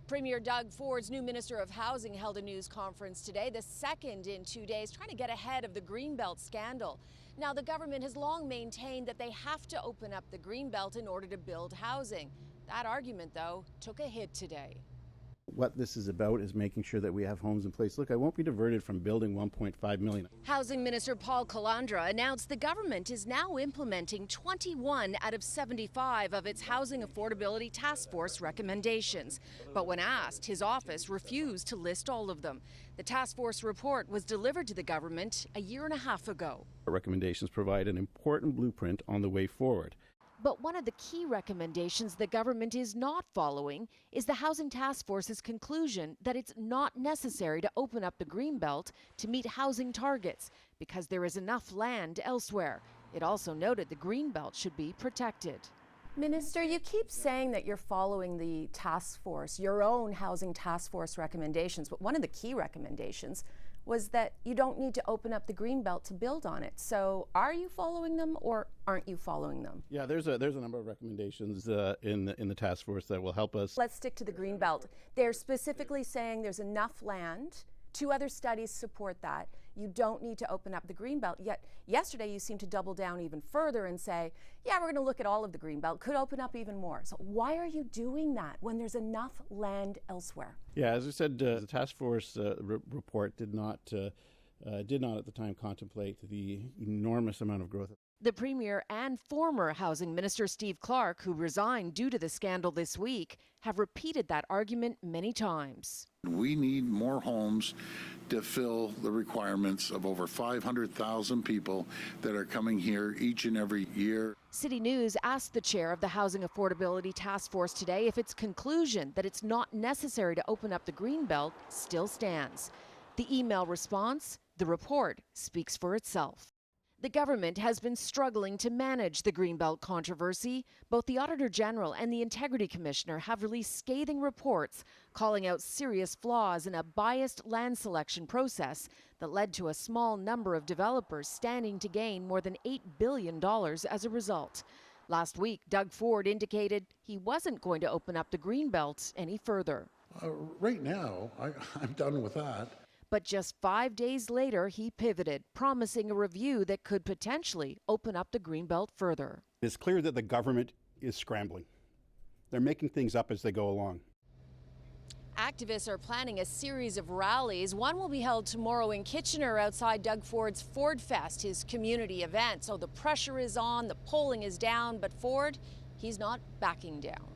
Premier Doug Ford's new Minister of Housing held a news conference today, the second in 2 days, trying to get ahead of the Greenbelt scandal. Now, the government has long maintained that they have to open up the Greenbelt in order to build housing. That argument, though, took a hit today. What this is about is making sure that we have homes in place. Look, I won't be diverted from building 1.5 million. Housing Minister Paul Calandra announced the government is now implementing 21 out of 75 of its Housing Affordability Task Force recommendations. But when asked, his office refused to list all of them. The task force report was delivered to the government a year and a half ago. Our recommendations provide an important blueprint on the way forward. But one of the key recommendations the government is not following is the Housing Task Force's conclusion that it's not necessary to open up the Greenbelt to meet housing targets because there is enough land elsewhere. It also noted the Greenbelt should be protected. Minister, you keep saying that you're following the task force, your own Housing Task Force recommendations, but one of the key recommendations was that you don't need to open up the Greenbelt to build on it. So are you following them or aren't you following them? Yeah, there's a number of recommendations in the task force that will help us. Let's stick to the Greenbelt. They're specifically saying there's enough land. 2 other studies support that. You don't need to open up the Greenbelt. Yet yesterday you seem to double down even further and say, yeah, we're going to look at all of the Greenbelt, could open up even more. So why are you doing that when there's enough land elsewhere? Yeah, as I said, the task force report did not at the time contemplate the enormous amount of growth. The Premier and former Housing Minister Steve Clark, who resigned due to the scandal this week, have repeated that argument many times. We need more homes to fill the requirements of over 500,000 people that are coming here each and every year. CityNews asked the chair of the Housing Affordability Task Force today if its conclusion that it's not necessary to open up the Greenbelt still stands. The email response, the report speaks for itself. The government has been struggling to manage the Greenbelt controversy. Both the Auditor General and the Integrity Commissioner have released scathing reports calling out serious flaws in a biased land selection process that led to a small number of developers standing to gain more than $8 billion as a result. Last week, Doug Ford indicated he wasn't going to open up the Greenbelt any further. Right now, I'm done with that. But just 5 days later, he pivoted, promising a review that could potentially open up the Greenbelt further. It's clear that the government is scrambling. They're making things up as they go along. Activists are planning a series of rallies. One will be held tomorrow in Kitchener outside Doug Ford's Ford Fest, his community event. So the pressure is on, the polling is down, but Ford, he's not backing down.